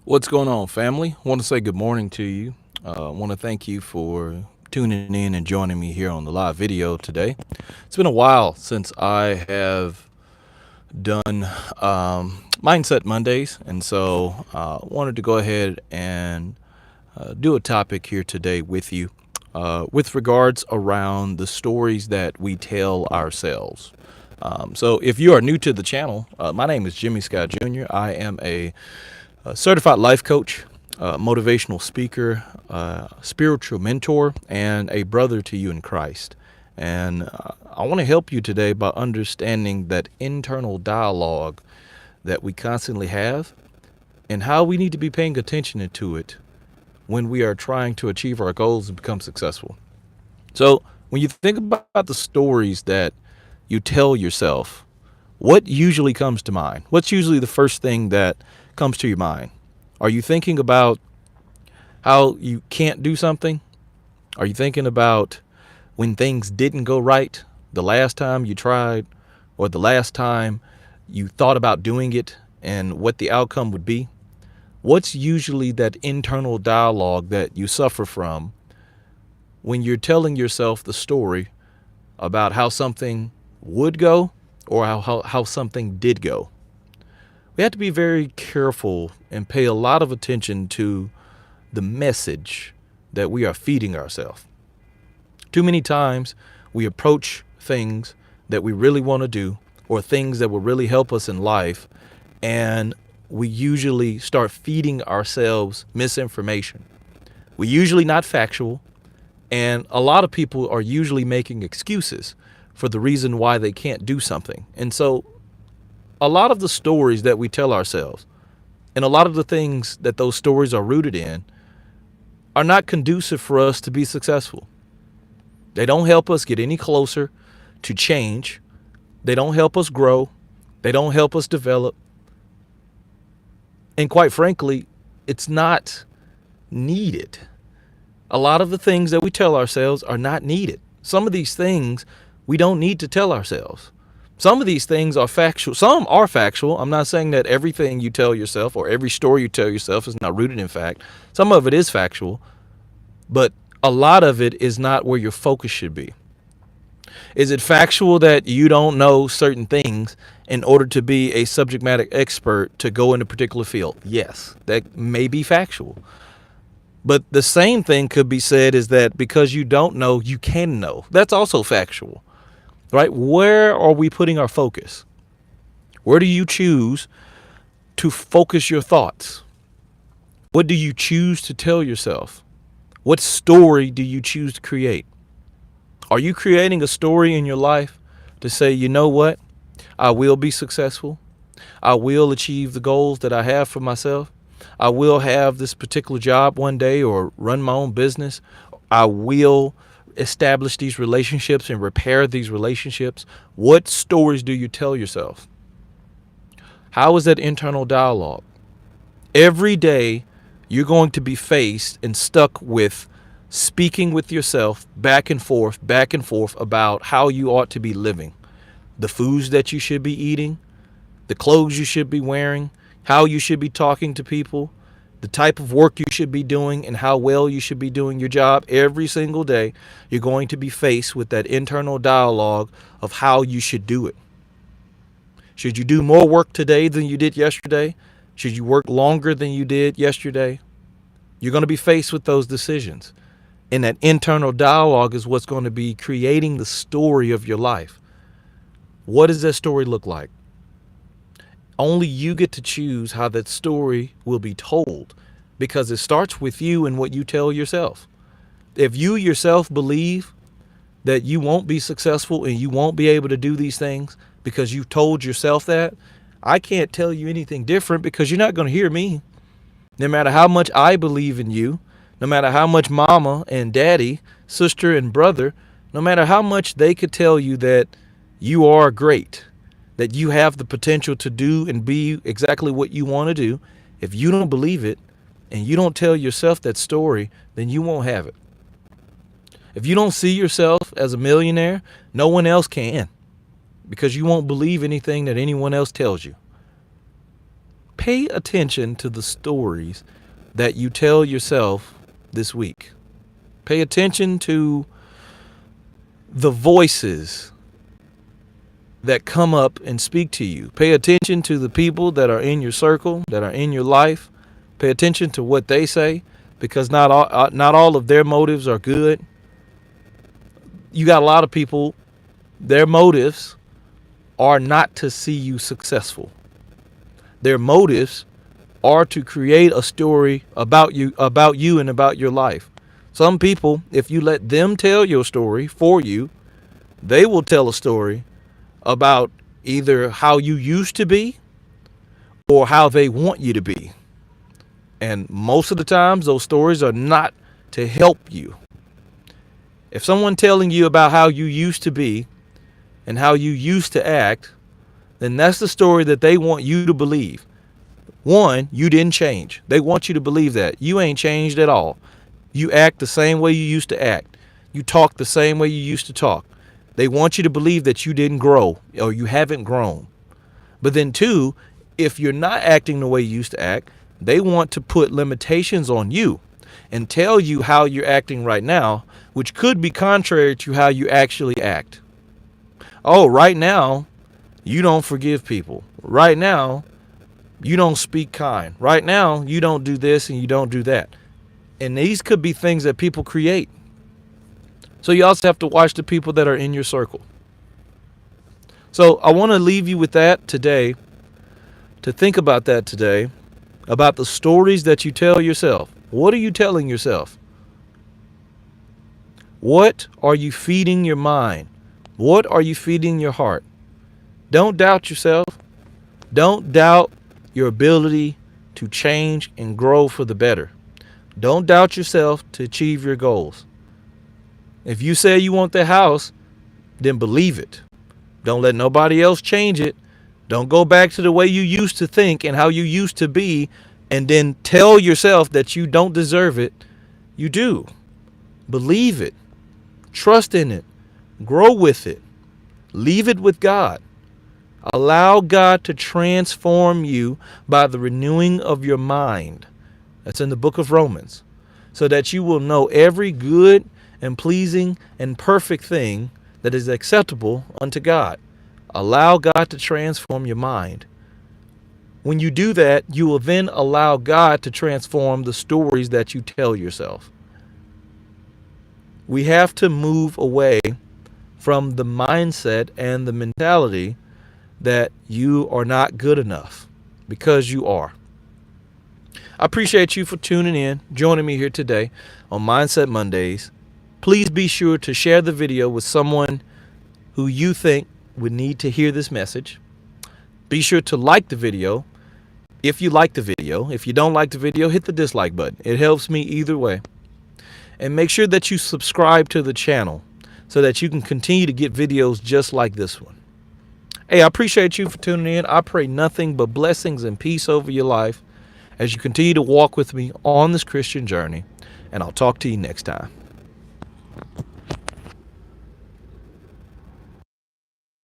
What's going on, family? I want to say good morning to you. I want to thank you for tuning in and joining me here on the live video today. It's been a while since I have done Mindset Mondays, and so wanted to go ahead and do a topic here today with you with regards around the stories that we tell ourselves. So if you are new to the channel, my name is Jimmy Scott Jr. I am a certified life coach, motivational speaker, spiritual mentor, and a brother to you in Christ. And I want to help you today by understanding that internal dialogue that we constantly have and how we need to be paying attention to it when we are trying to achieve our goals and become successful. So, when you think about the stories that you tell yourself, what usually comes to mind? What's usually the first thing that comes to your mind? Are you thinking about how you can't do something? Are you thinking about when things didn't go right the last time you tried, or the last time you thought about doing it and what the outcome would be? What's usually that internal dialogue that you suffer from when you're telling yourself the story about how something would go or how something did go? We have to be very careful and pay a lot of attention to the message that we are feeding ourselves. Too many times we approach things that we really want to do or things that will really help us in life, and we usually start feeding ourselves misinformation. We're usually not factual, and a lot of people are usually making excuses for the reason why they can't do something. And so a lot of the stories that we tell ourselves and a lot of the things that those stories are rooted in are not conducive for us to be successful. They don't help us get any closer to change. They don't help us grow. They don't help us develop. And quite frankly, it's not needed. A lot of the things that we tell ourselves are not needed. Some of these things we don't need to tell ourselves. Some of these things are factual. Some are factual. I'm not saying that everything you tell yourself or every story you tell yourself is not rooted in fact. Some of it is factual, but a lot of it is not where your focus should be. Is it factual that you don't know certain things in order to be a subject matter expert to go in a particular field? Yes, that may be factual. But the same thing could be said is that because you don't know, you can know. That's also factual, right? Where are we putting our focus? Where do you choose to focus your thoughts? What do you choose to tell yourself? What story do you choose to create? Are you creating a story in your life to say, you know what? I will be successful. I will achieve the goals that I have for myself. I will have this particular job one day or run my own business. I will establish these relationships and repair these relationships. What stories do you tell yourself? How is that internal dialogue? Every day you're going to be faced and stuck with speaking with yourself back and forth about how you ought to be living, the foods that you should be eating, the clothes you should be wearing, how you should be talking to people, the type of work you should be doing, and how well you should be doing your job. Every single day, you're going to be faced with that internal dialogue of how you should do it. Should you do more work today than you did yesterday? Should you work longer than you did yesterday? You're going to be faced with those decisions. And that internal dialogue is what's going to be creating the story of your life. What does that story look like? Only you get to choose how that story will be told, because it starts with you and what you tell yourself. If you yourself believe that you won't be successful and you won't be able to do these things because you've told yourself that, I can't tell you anything different because you're not going to hear me. No matter how much I believe in you, no matter how much mama and daddy, sister and brother, no matter how much they could tell you that you are great, that you have the potential to do and be exactly what you want to do, if you don't believe it and you don't tell yourself that story, then you won't have it. If you don't see yourself as a millionaire, no one else can, because you won't believe anything that anyone else tells you. Pay attention to the stories that you tell yourself this week. Pay attention to the voices that come up and speak to you. Pay attention to the people that are in your circle, that are in your life. Pay attention to what they say, because not all of their motives are good. You got a lot of people, their motives are not to see you successful. Their motives are to create a story about you and about your life. Some people, if you let them tell your story for you, they will tell a story about either how you used to be or how they want you to be. And most of the times, those stories are not to help you. If someone telling you about how you used to be and how you used to act, then that's the story that they want you to believe. One, you didn't change. They want you to believe that. You ain't changed at all. You act the same way you used to act. You talk the same way you used to talk. They want you to believe that you didn't grow or you haven't grown. But then two, if you're not acting the way you used to act, they want to put limitations on you and tell you how you're acting right now, which could be contrary to how you actually act. Oh, right now, you don't forgive people. Right now, you don't speak kind. Right now, you don't do this and you don't do that. And these could be things that people create. So you also have to watch the people that are in your circle. So I want to leave you with that today, to think about that today, about the stories that you tell yourself. What are you telling yourself? What are you feeding your mind? What are you feeding your heart? Don't doubt yourself. Don't doubt your ability to change and grow for the better. Don't doubt yourself to achieve your goals. If you say you want the house, then believe it. Don't let nobody else change it. Don't go back to the way you used to think and how you used to be and then tell yourself that you don't deserve it. You do. Believe it. Trust in it. Grow with it. Leave it with God. Allow God to transform you by the renewing of your mind. That's in the book of Romans. So that you will know every good and pleasing and perfect thing that is acceptable unto God. Allow God to transform your mind. When you do that, you will then allow God to transform the stories that you tell yourself. We have to move away from the mindset and the mentality that you are not good enough, because you are. I appreciate you for tuning in, joining me here today on Mindset Mondays. Please be sure to share the video with someone who you think would need to hear this message. Be sure to like the video if you like the video. If you don't like the video, hit the dislike button. It helps me either way. And make sure that you subscribe to the channel so that you can continue to get videos just like this one. Hey, I appreciate you for tuning in. I pray nothing but blessings and peace over your life as you continue to walk with me on this Christian journey. And I'll talk to you next time.